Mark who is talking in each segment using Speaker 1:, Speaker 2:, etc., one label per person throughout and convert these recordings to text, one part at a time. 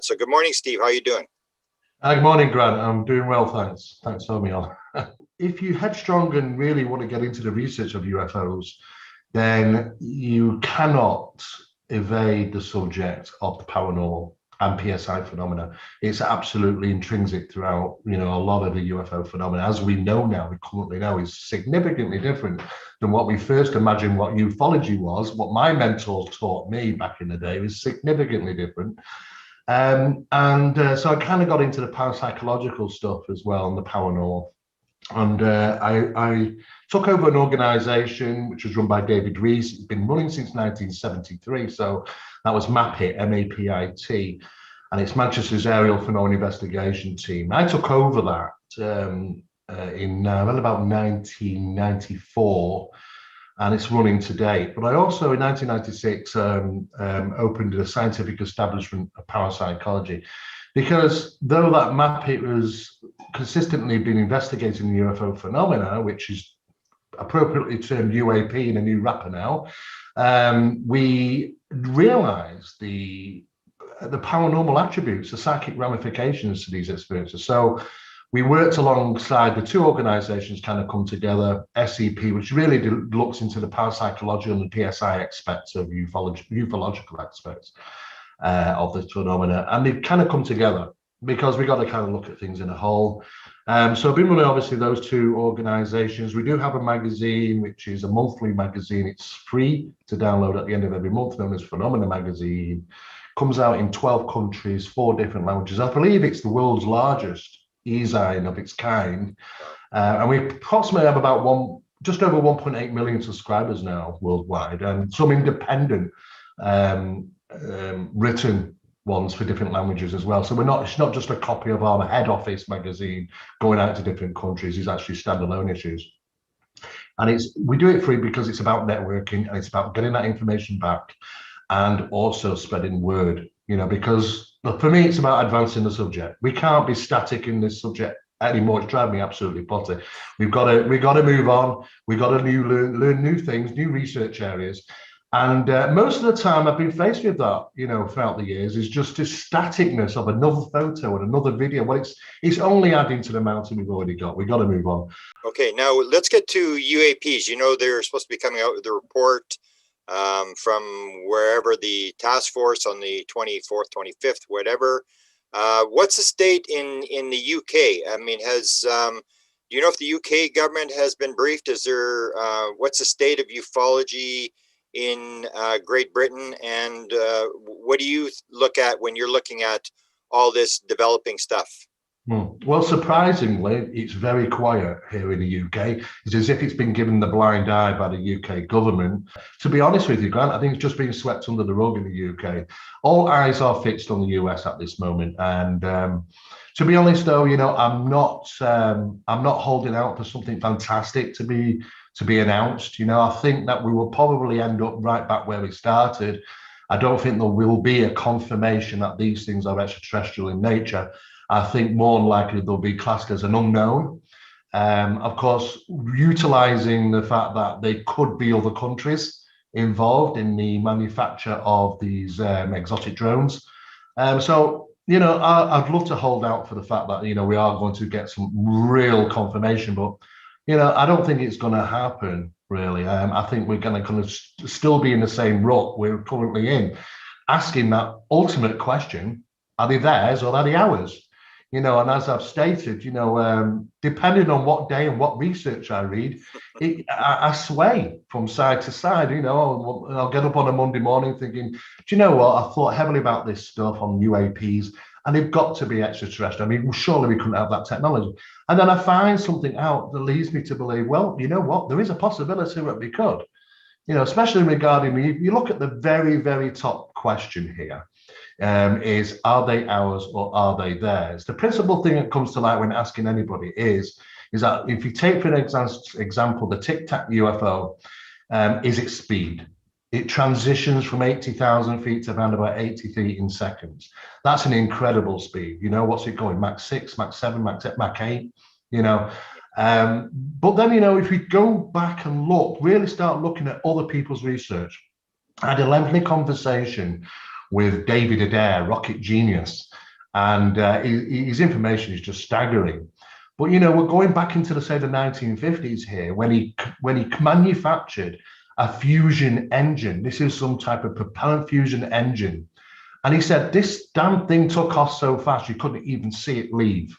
Speaker 1: So good morning, Steve. How are you doing?
Speaker 2: Good morning, Grant. I'm doing well, thanks. Thanks for having me on. If you headstrong and really want to get into the research of UFOs, then you cannot evade the subject of the paranormal and PSI phenomena. It's absolutely intrinsic throughout, a lot of the UFO phenomena. As we know now, we currently know, is significantly different than what we first imagined what ufology was. What my mentors taught me back in the day was significantly different. So I kind of got into the parapsychological stuff as well, and the paranormal. And I took over an organization which was run by David Rees. It's been running since 1973. So that was MAPIT, M-A-P-I-T, and it's Manchester's Aerial Phenomena Investigation Team. I took over that in about 1994, and it's running to date. But I also, in 1996, opened a scientific establishment of parapsychology, because though that MAPIT was consistently been investigating the UFO phenomena, which is appropriately termed UAP in a new wrapper now, we realized the paranormal attributes, the psychic ramifications to these experiences. So we worked alongside the two organizations, kind of come together, SEP, which really looks into the parapsychological and the PSI aspects of ufological aspects of this phenomena. And they've kind of come together because we got to kind of look at things in a whole. So I've been running, obviously, those two organizations. We do have a magazine, which is a monthly magazine. It's free to download at the end of every month, known as Phenomena Magazine. Comes out in 12 countries, 4 different languages. I believe it's the world's largest e-zine of its kind. And we approximately have about just over 1.8 million subscribers now worldwide, and some independent written ones for different languages as well. So it's not just a copy of our head office magazine going out to different countries. It's actually standalone issues. And we do it free because it's about networking, and it's about getting that information back and also spreading word, because for me, it's about advancing the subject. We can't be static in this subject anymore. It's driving me absolutely potty. We've got to move on. We've got to learn new things, new research areas. And most of the time I've been faced with that, throughout the years, is just the staticness of another photo and another video. Well, it's only adding to the mountain we've already got. We've got to move on.
Speaker 1: Okay, now let's get to UAPs. They're supposed to be coming out with a report from wherever, the task force on the 24th, 25th, whatever. What's the state in the UK? I mean, do you know if the UK government has been briefed? What's the state of ufology in Great Britain, and what do you look at when you're looking at all this developing stuff?
Speaker 2: Well, surprisingly, it's very quiet here in the UK. It's as if it's been given the blind eye by the UK government. To be honest with you, Grant, I think it's just being swept under the rug in the UK. All eyes are fixed on the US at this moment. And to be honest, though, I'm not holding out for something fantastic to be announced. I think that we will probably end up right back where we started. I don't think there will be a confirmation that these things are extraterrestrial in nature. I think more than likely they'll be classed as an unknown. Of course, utilizing the fact that there could be other countries involved in the manufacture of these exotic drones. So I'd love to hold out for the fact that, we are going to get some real confirmation, but, I don't think it's going to happen, really. I think we're going to kind of still be in the same rut we're currently in, asking that ultimate question: are they theirs or are they ours? And as I've stated, depending on what day and what research I read, I sway from side to side. I'll get up on a Monday morning thinking, do you know what? I thought heavily about this stuff on UAPs, and they've got to be extraterrestrial. I mean, surely we couldn't have that technology. And then I find something out that leads me to believe, well, you know what? There is a possibility that we could. Especially regarding, you look at the very, very top question here. Is, are they ours or are they theirs? The principal thing that comes to light when asking anybody is that if you take, for example, the Tic Tac UFO, is its speed. It transitions from 80,000 feet to around about 80 feet in seconds. That's an incredible speed. What's it going? Mach 6, Mach 7, Mach 8, But then, if we go back and really start looking at other people's research, I had a lengthy conversation with David Adair, rocket genius. And his information is just staggering. But, you know, we're going back into the 1950s here when he manufactured a fusion engine. This is some type of propellant fusion engine. And he said, this damn thing took off so fast, you couldn't even see it leave.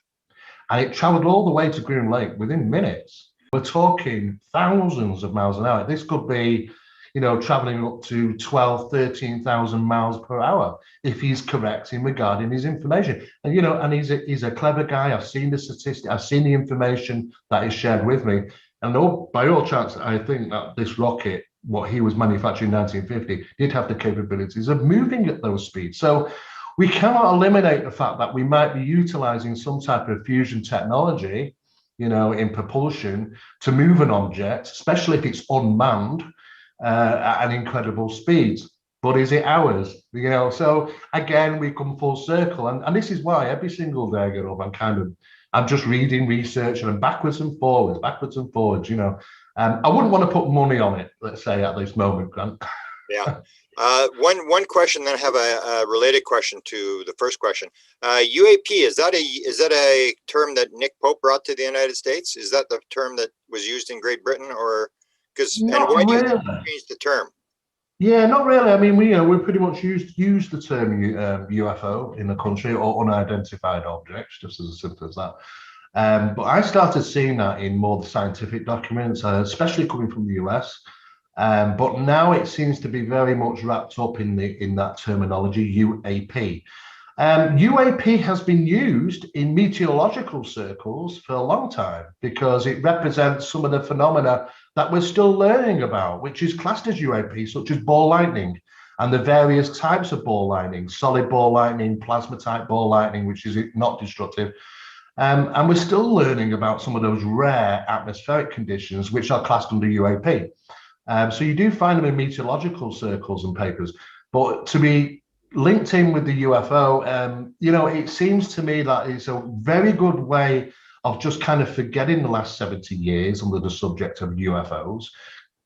Speaker 2: And it traveled all the way to Groom Lake within minutes. We're talking thousands of miles an hour. This could be, you know, traveling up to 12, 13,000 miles per hour if he's correct in regarding his information. And, you know, and he's a clever guy. I've seen the statistics, I've seen the information that is shared with me. And by all chance, I think that this rocket, what he was manufacturing in 1950, did have the capabilities of moving at those speeds. So we cannot eliminate the fact that we might be utilizing some type of fusion technology, you know, in propulsion to move an object, especially if it's unmanned, at an incredible speed. But is it ours? You know, so again, we come full circle. And this is why every single day I get up, I'm just reading research and I'm backwards and forwards, you know. I wouldn't want to put money on it, let's say, at this moment, Grant.
Speaker 1: Yeah. One question, then I have a related question to the first question. UAP, is that a term that Nick Pope brought to the United States? Is that the term that was used in Great Britain, or and why do you change the term?
Speaker 2: Yeah, not really. I mean, we pretty much use the term UFO in the country, or unidentified objects, just as simple as that. But I started seeing that in more the scientific documents, especially coming from the US. But now it seems to be very much wrapped up in that terminology, UAP. UAP has been used in meteorological circles for a long time because it represents some of the phenomena that we're still learning about, which is classed as UAP, such as ball lightning and the various types of ball lightning, solid ball lightning, plasma type ball lightning, which is not destructive. And we're still learning about some of those rare atmospheric conditions, which are classed under UAP. So you do find them in meteorological circles and papers, but to be linked in with the UFO, you know, it seems to me that it's a very good way of just kind of forgetting the last 70 years under the subject of UFOs.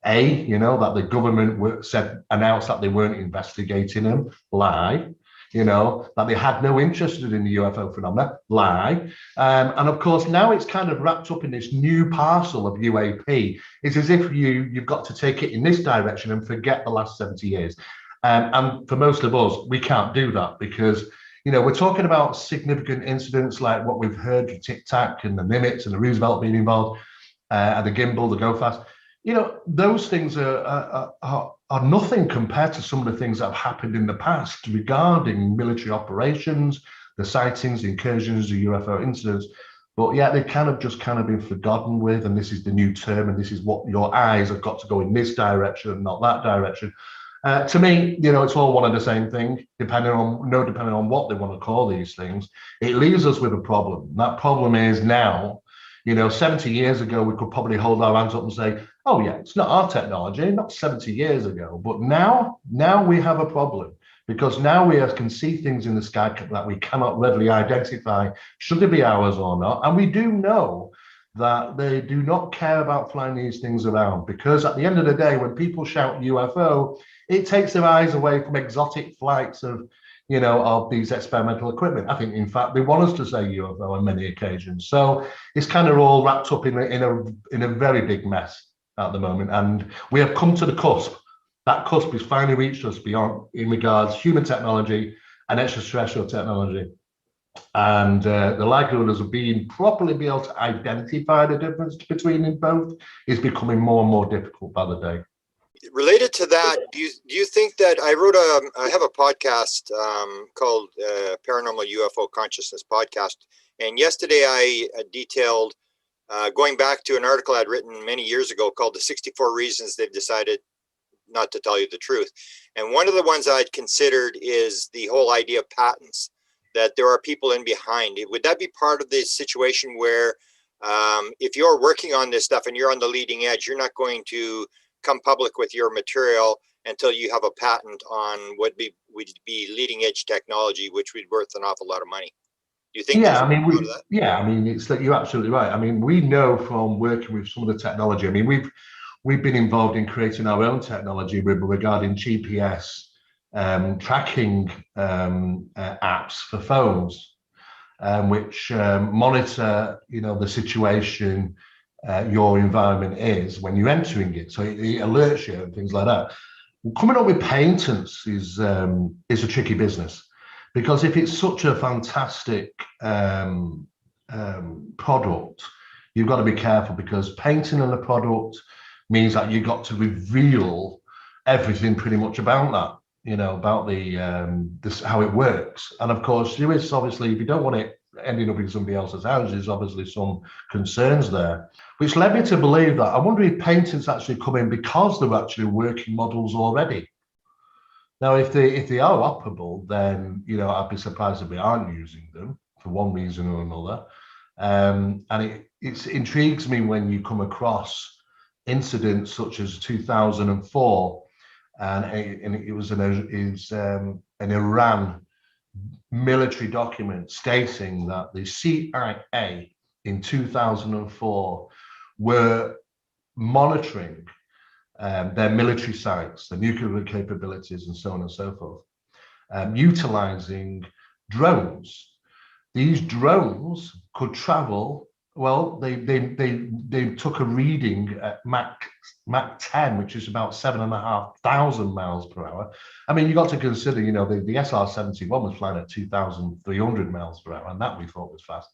Speaker 2: You know, that the government announced that they weren't investigating them, lie. You know, that they had no interest in the UFO phenomena, lie. And of course, now it's kind of wrapped up in this new parcel of UAP. It's as if you've got to take it in this direction and forget the last 70 years. And for most of us, we can't do that because, you know, we're talking about significant incidents like what we've heard, the Tic Tac and the Nimitz and the Roosevelt being involved, and the gimbal, the go fast. You know, those things are nothing compared to some of the things that have happened in the past regarding military operations, the sightings, the incursions, the UFO incidents. But yeah, they've kind of been forgotten with, and this is the new term, and this is what your eyes have got to go in this direction and not that direction. To me, you know, it's all one and the same thing, depending on what they want to call these things. It leaves us with a problem. That problem is now, you know, 70 years ago, we could probably hold our hands up and say, oh yeah, it's not our technology, not 70 years ago. But now we have a problem because now we can see things in the sky that we cannot readily identify, should they be ours or not. And we do know that they do not care about flying these things around because at the end of the day, when people shout UFO, it takes their eyes away from exotic flights of, you know, of these experimental equipment. I think, in fact, they want us to say UFO on many occasions. So it's kind of all wrapped up in a very big mess at the moment. And we have come to the cusp. That cusp has finally reached us in regards human technology and extraterrestrial technology. And the likelihood of being properly be able to identify the difference between them both is becoming more and more difficult by the day.
Speaker 1: Related to that, do you think that I have a podcast called Paranormal UFO Consciousness Podcast, and yesterday I detailed going back to an article I'd written many years ago called "The 64 Reasons They've Decided Not to Tell You the Truth," and one of the ones I'd considered is the whole idea of patents, that there are people in behind. Would that be part of the situation where if you're working on this stuff and you're on the leading edge, you're not going to come public with your material until you have a patent on what would be leading edge technology, which would be worth an awful lot of money? Do you think?
Speaker 2: Yeah, I mean, it's like, you're absolutely right. I mean, we know from working with some of the technology. I mean, we've been involved in creating our own technology regarding GPS tracking apps for phones, which monitor, the situation your environment is when you're entering it. So it alerts you and things like that. Coming up with patents is a tricky business, because if it's such a fantastic product, you've got to be careful, because patenting on a product means that you've got to reveal everything pretty much about that, about this, how it works. And of course, there is obviously, if you don't want it ending up in somebody else's house, there's obviously some concerns there, which led me to believe that I wonder if patents actually come in because they're actually working models already. Now, if they are operable, then I'd be surprised if we aren't using them for one reason or another. And it intrigues me when you come across incidents such as 2004, and it was an Iran military document stating that the CIA in 2004 were monitoring their military sites, the nuclear capabilities, and so on and so forth, utilizing drones. These drones could travel. Well, they took a reading at Mach 10, which is about 7,500 miles per hour. I mean, you got to consider, the SR-71 was flying at 2,300 miles per hour, and that we thought was fast.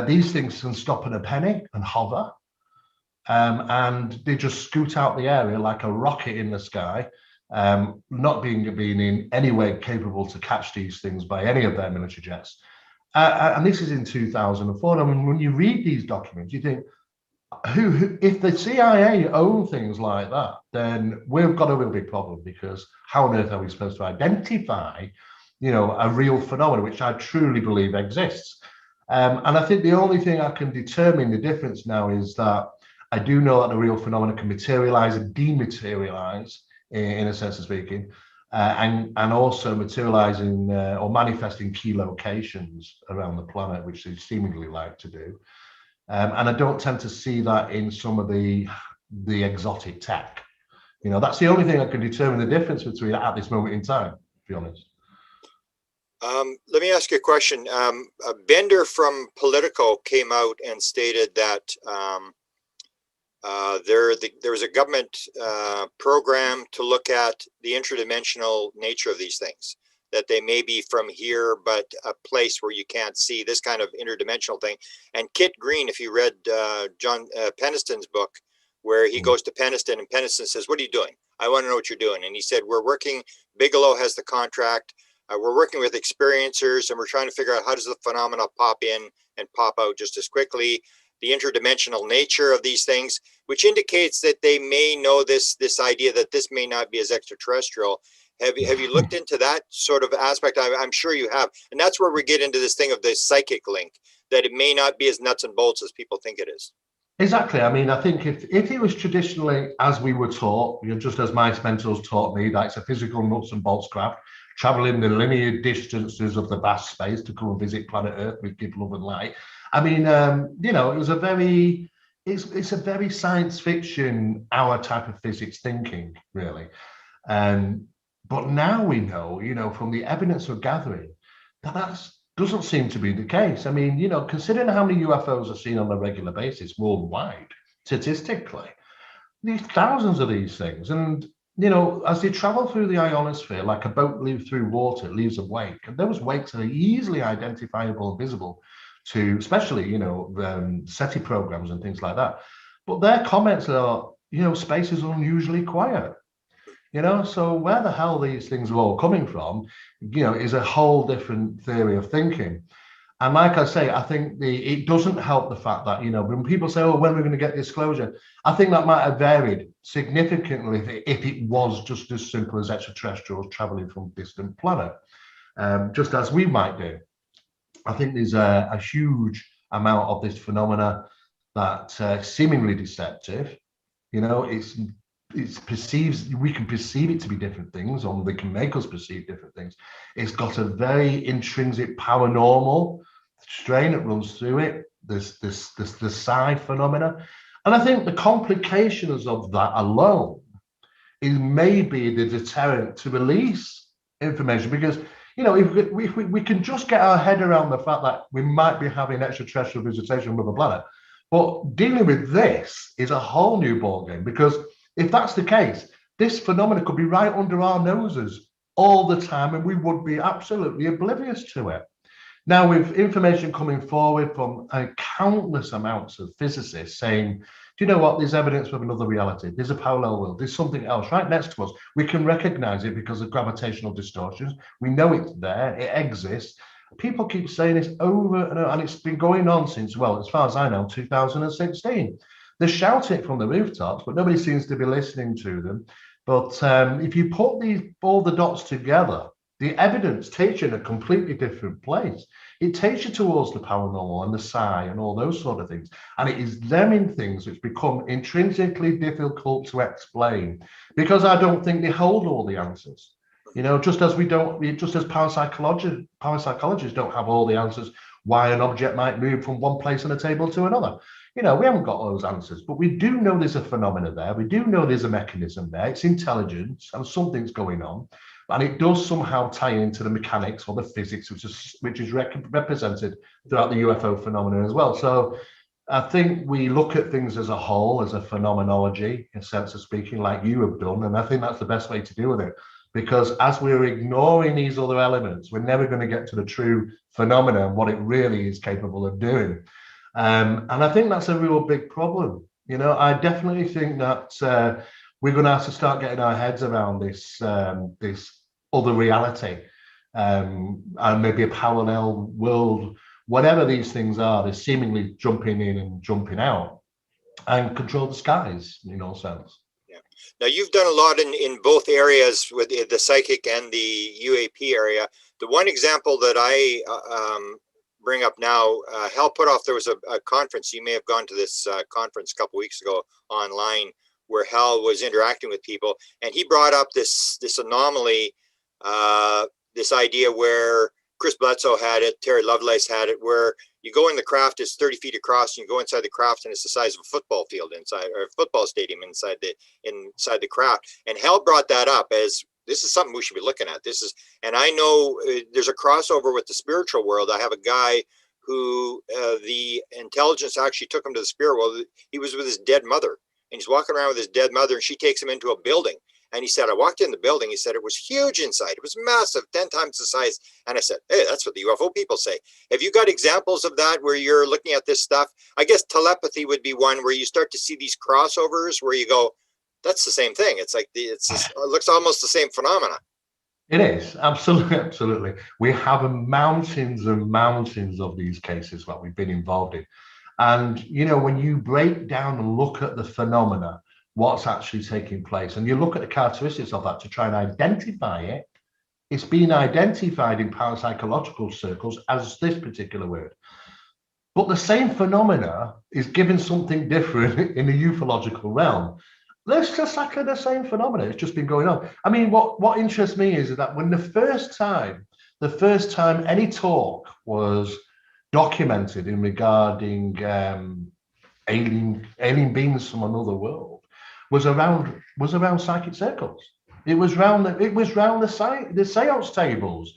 Speaker 2: These things can stop at a penny and hover, and they just scoot out the area like a rocket in the sky, not being in any way capable to catch these things by any of their military jets. And this is in 2004. I mean, when you read these documents, you think, if the CIA own things like that, then we've got a real big problem, because how on earth are we supposed to identify, a real phenomenon, which I truly believe exists? And I think the only thing I can determine the difference now is that I do know that the real phenomena can materialize and dematerialize, in a sense of speaking, and also materializing or manifesting key locations around the planet, which they seemingly like to do. And I don't tend to see that in some of the exotic tech. That's the only thing I can determine the difference between at this moment in time, to be honest.
Speaker 1: Let me ask you a question. A Bender from Politico came out and stated that there was a government program to look at the interdimensional nature of these things, that they may be from here, but a place where you can't see, this kind of interdimensional thing. And Kit Green, if you read John Peniston's book, where he goes to Peniston and Peniston says, "What are you doing? I want to know what you're doing." And he said, "We're working, Bigelow has the contract. We're working with experiencers, and we're trying to figure out how does the phenomena pop in and pop out just as quickly, the interdimensional nature of these things," which indicates that they may know this idea that this may not be as extraterrestrial. Have you looked into that sort of aspect? I'm sure you have. And that's where we get into this thing of the psychic link, that it may not be as nuts and bolts as people think it is.
Speaker 2: Exactly. I mean, I think if it was traditionally, as we were taught, just as my mentors taught me, that it's a physical nuts and bolts craft, traveling the linear distances of the vast space to come and visit planet Earth with give love and light. I mean, it was it's a very science fiction, our type of physics thinking, really. But now we know, from the evidence we're gathering, that doesn't seem to be the case. I mean, considering how many UFOs are seen on a regular basis worldwide, statistically, there's thousands of these things. And, as they travel through the ionosphere, like a boat leaves through water, it leaves a wake. And those wakes are easily identifiable and visible to, especially, SETI programs and things like that. But their comments are, space is unusually quiet. So where the hell these things are all coming from, is a whole different theory of thinking. And like I say, I think it doesn't help the fact that, when people say, "Oh, when are we going to get disclosure?" I think that might have varied significantly if it was just as simple as extraterrestrials traveling from distant planet, just as we might do. I think there's a huge amount of this phenomena that's seemingly deceptive. It's perceived, we can perceive it to be different things, or they can make us perceive different things. It's got a very intrinsic paranormal strain that runs through it. There's the psi phenomena. And I think the complications of that alone is maybe the deterrent to release information. Because, you know, if we can just get our head around the fact that we might be having extraterrestrial visitation with a planet, but dealing with this is a whole new ballgame. Because if that's the case, this phenomenon could be right under our noses all the time, and we would be absolutely oblivious to it. Now, with information coming forward from countless amounts of physicists saying, do you know what, there's evidence of another reality, there's a parallel world, there's something else right next to us. We can recognize it because of gravitational distortions. We know it's there, it exists. People keep saying this over and over, and it's been going on since, well, as far as I know, 2016. They shout it from the rooftops, but nobody seems to be listening to them. But if you put all the dots together, the evidence takes you in a completely different place. It takes you towards the paranormal and the psi and all those sort of things. And it is them in things which become intrinsically difficult to explain, because I don't think they hold all the answers. You know, just as parapsychologists don't have all the answers why an object might move from one place on a table to another. You know, we haven't got those answers, but we do know there's a phenomena there. We do know there's a mechanism there. It's intelligence and something's going on. And it does somehow tie into the mechanics or the physics, which is represented throughout the UFO phenomenon as well. So I think we look at things as a whole, as a phenomenology, in a sense of speaking, like you have done. And I think that's the best way to deal with it. Because as we're ignoring these other elements, we're never going to get to the true phenomena and what it really is capable of doing. And I think that's a real big problem. You know, I definitely think that we're going to have to start getting our heads around this this other reality, and maybe a parallel world, whatever these things are. They're seemingly jumping in and jumping out and control the skies in all sense.
Speaker 1: Yeah. Now you've done a lot in both areas with the psychic and the UAP area. The one example that I bring up now, Hal put off, there was a conference, you may have gone to this conference a couple weeks ago online, where Hal was interacting with people, and he brought up this anomaly, this idea where Chris Bledsoe had it, Terry Lovelace had it, where you go in the craft, it's 30 feet across, and you go inside the craft, and it's the size of a football field inside, or a football stadium inside the craft. And Hal brought that up as, this is something we should be looking at. This is, and I know there's a crossover with the spiritual world. I have a guy who the intelligence actually took him to the spirit world. He was with his dead mother, and he's walking around with his dead mother, and she takes him into a building. And he said, I walked in the building. He said, it was huge inside. It was massive, 10 times the size. And I said, hey, that's what the UFO people say. Have you got examples of that where you're looking at this stuff? I guess telepathy would be one where you start to see these crossovers where you go, that's the same thing. It's like, it looks almost the same phenomena.
Speaker 2: It is, absolutely, absolutely. We have mountains and mountains of these cases that we've been involved in. And, you know, when you break down and look at the phenomena, what's actually taking place, and you look at the characteristics of that to try and identify it, it's been identified in parapsychological circles as this particular word. But the same phenomena is given something different in the ufological realm. There's just exactly the same phenomena. It's just been going on. I mean, what interests me is that when the first time any talk was documented in regarding alien beings from another world was around psychic circles. It was around the seance tables.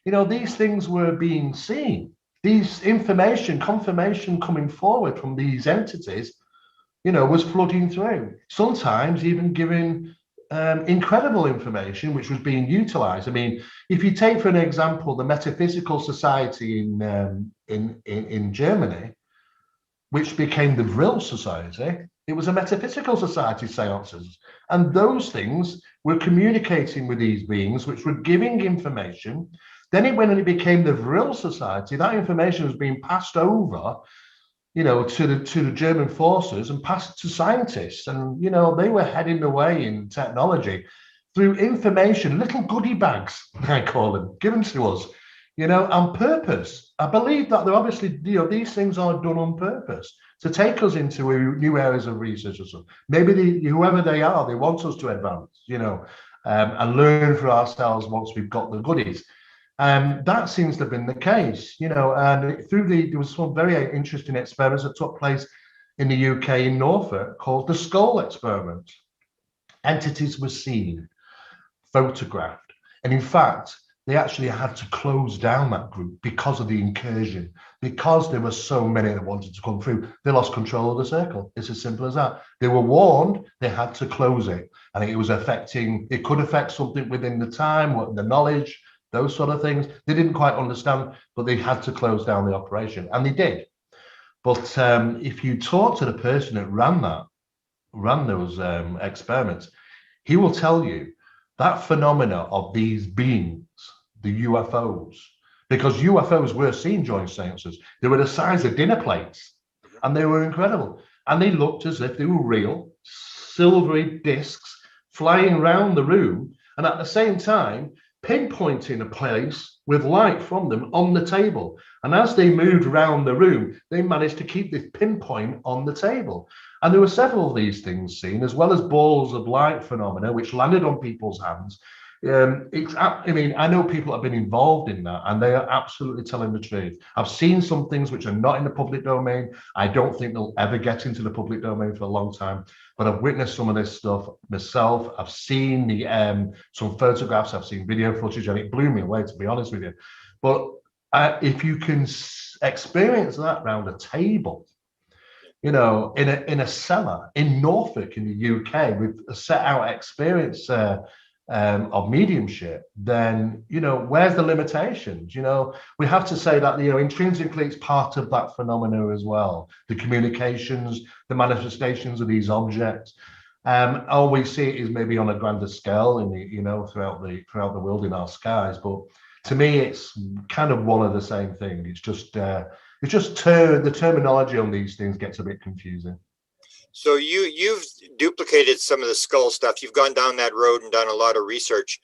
Speaker 2: You know, these things were being seen. These confirmation coming forward from these entities, you know, was flooding through, sometimes even giving incredible information which was being utilized. I mean, if you take, for an example, the Metaphysical Society in Germany, which became the Vril Society, it was a metaphysical society, seances, and those things were communicating with these beings which were giving information. Then when it became the Vril Society, that information was being passed over, you know, to the German forces and passed to scientists. And, you know, they were heading the way in technology through information, little goodie bags, I call them, given to us, you know, on purpose. I believe that they're obviously, you know, these things are done on purpose to take us into new areas of research or something. Maybe whoever they are, they want us to advance, you know, and learn for ourselves once we've got the goodies. That seems to have been the case, you know, and there was some very interesting experiments that took place in the UK in Norfolk called the skull experiment. Entities were seen, photographed. And in fact, they actually had to close down that group because of the incursion. Because there were so many that wanted to come through, they lost control of the circle. It's as simple as that. They were warned, they had to close it. And it was affecting, it could affect something within the time, what the knowledge, those sort of things. They didn't quite understand, but they had to close down the operation. And they did. But if you talk to the person that ran those experiments, he will tell you that phenomena of these beings, the UFOs, because UFOs were seen during seances. They were the size of dinner plates, and they were incredible. And they looked as if they were real, silvery discs flying around the room, and at the same time, pinpointing a place with light from them on the table. And as they moved around the room, they managed to keep this pinpoint on the table. And there were several of these things seen, as well as balls of light phenomena, which landed on people's hands. I mean, I know people have been involved in that, and they are absolutely telling the truth. I've seen some things which are not in the public domain. I don't think they'll ever get into the public domain for a long time, but I've witnessed some of this stuff myself. I've seen some photographs, I've seen video footage, and it blew me away, to be honest with you. But if you can experience that around a table, you know, in a cellar in Norfolk in the UK with a set out experience of mediumship, then, you know, where's the limitations? You know, we have to say that, you know, intrinsically it's part of that phenomena as well. The communications, the manifestations of these objects. All we see is maybe on a grander scale in the, you know, throughout the world in our skies. But to me, it's kind of one of the same thing. It's just the terminology on these things gets a bit confusing.
Speaker 1: So you've duplicated some of the skull stuff. You've gone down that road and done a lot of research.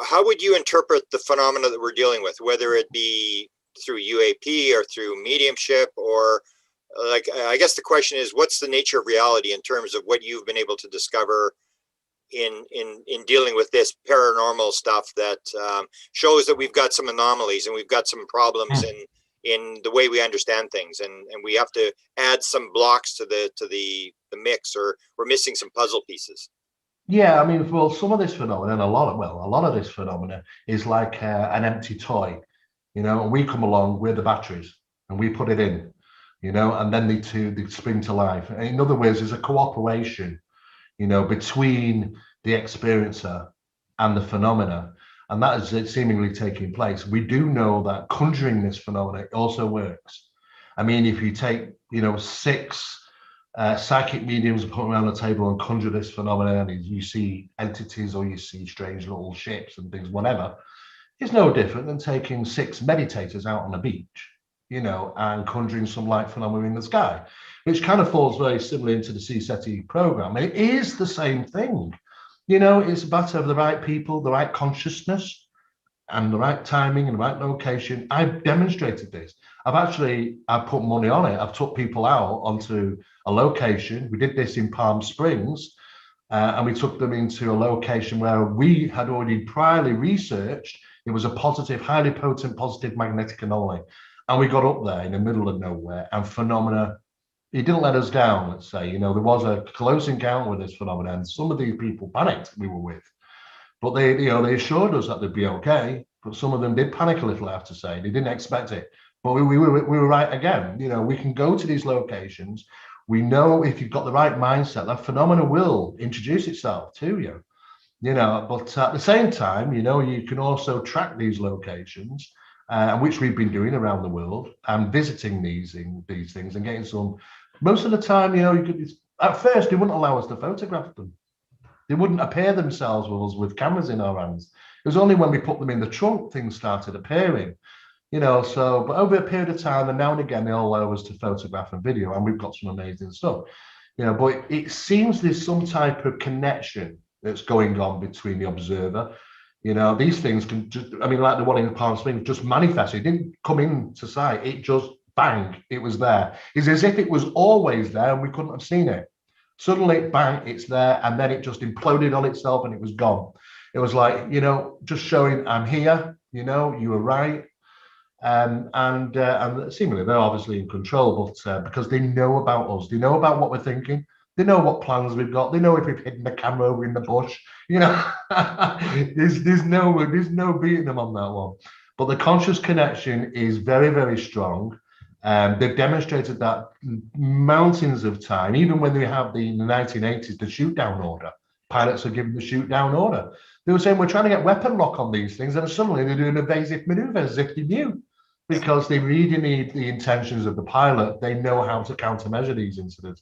Speaker 1: How would you interpret the phenomena that we're dealing with, whether it be through UAP or through mediumship, or like, I guess the question is, what's the nature of reality in terms of what you've been able to discover in dealing with this paranormal stuff that shows that we've got some anomalies and we've got some problems in the way we understand things, and we have to add some blocks to the mix, or we're missing some puzzle pieces.
Speaker 2: Yeah, I mean, well, some of this phenomenon, a lot of this phenomena is like an empty toy, you know, and we come along with the batteries and we put it in, you know, and then they spring to life. In other words, there's a cooperation, you know, between the experiencer and the phenomena. And that is seemingly taking place. We do know that conjuring this phenomena also works. I mean, if you take, you know, 6 psychic mediums and put them around the table and conjure this phenomenon, and you see entities or you see strange little ships and things, whatever, it's no different than taking 6 meditators out on a beach, you know, and conjuring some light phenomena in the sky, which kind of falls very similar into the CSETI program. It is the same thing. You know, it's a matter of the right people, the right consciousness, and the right timing and the right location. I've demonstrated this. I've put money on it. I've took people out onto a location. We did this in Palm Springs, and we took them into a location where we had already priorly researched. It was a positive, highly potent positive magnetic anomaly. And we got up there in the middle of nowhere, and phenomena, he didn't let us down, let's say. You know, there was a close encounter with this phenomenon, and some of these people panicked we were with. But they, you know, they assured us that they'd be okay. But some of them did panic a little, I have to say. They didn't expect it. But we were right again. You know, we can go to these locations. We know if you've got the right mindset, that phenomena will introduce itself to you. You know, but at the same time, you know, you can also track these locations, which we've been doing around the world, and visiting these things and getting some. Most of the time, you know, at first they wouldn't allow us to photograph them. They wouldn't appear themselves with us with cameras in our hands. It was only when we put them in the trunk things started appearing, you know. So, but over a period of time, and now and again, they'll allow us to photograph and video, and we've got some amazing stuff, you know. But it seems there's some type of connection that's going on between the observer. You know, these things can just, I mean, like the one in Palm Springs, just manifest. It didn't come into sight. It just bang, it was there. It's as if it was always there and we couldn't have seen it. Suddenly, bang, it's there, and then it just imploded on itself and it was gone. It was like, you know, just showing I'm here, you know, you were right. And seemingly they're obviously in control, but because they know about us, they know about what we're thinking, They know what plans we've got. They know if we've hidden the camera over in the bush. You know, there's no beating them on that one. But the conscious connection is very, very strong. They've demonstrated that mountains of time, even when they have in the 1980s, the shoot down order. Pilots are given the shoot down order. They were saying, we're trying to get weapon lock on these things, and suddenly they're doing evasive maneuvers as if they knew, because they read the intentions of the pilot. They know how to countermeasure these incidents.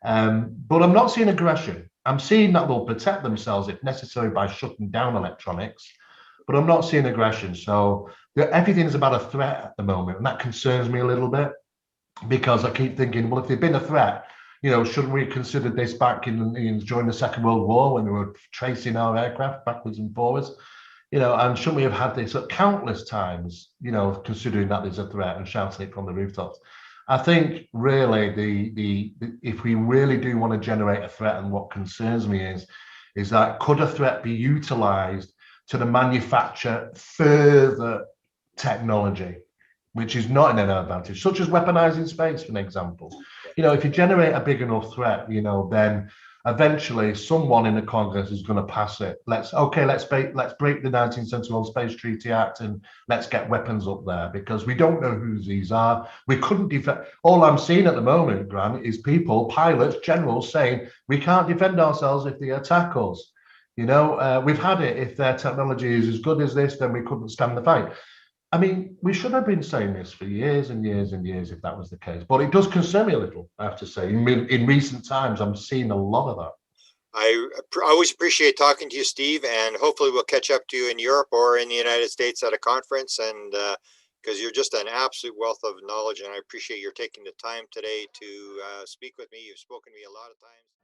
Speaker 2: But I'm not seeing aggression. I'm seeing that they'll protect themselves if necessary by shutting down electronics, but I'm not seeing aggression. So everything is about a threat at the moment, and that concerns me a little bit, because I keep thinking, well, if they've been a threat, shouldn't we have considered this back during the Second World War, when they were tracing our aircraft backwards and forwards? And shouldn't we have had this at countless times, considering that there's a threat, and shouting it from the rooftops? I think really if we really do want to generate a threat, and what concerns me is that could a threat be utilized to manufacture further technology, which is not an advantage, such as weaponizing space, for an example. If you generate a big enough threat, then eventually someone in the Congress is going to pass it. Let's break the 1971 Space Treaty Act, and let's get weapons up there, because we don't know who these are. We couldn't defend. All I'm seeing at the moment, Grant, is people, pilots, generals saying we can't defend ourselves if they attack us. We've had it. If their technology is as good as this, then we couldn't stand the fight. I mean, we should have been saying this for years and years and years if that was the case. But it does concern me a little, I have to say. In recent times, I'm seeing a lot of that.
Speaker 1: I always appreciate talking to you, Steve, and hopefully we'll catch up to you in Europe or in the United States at a conference. And because you're just an absolute wealth of knowledge, and I appreciate your taking the time today to speak with me. You've spoken to me a lot of times.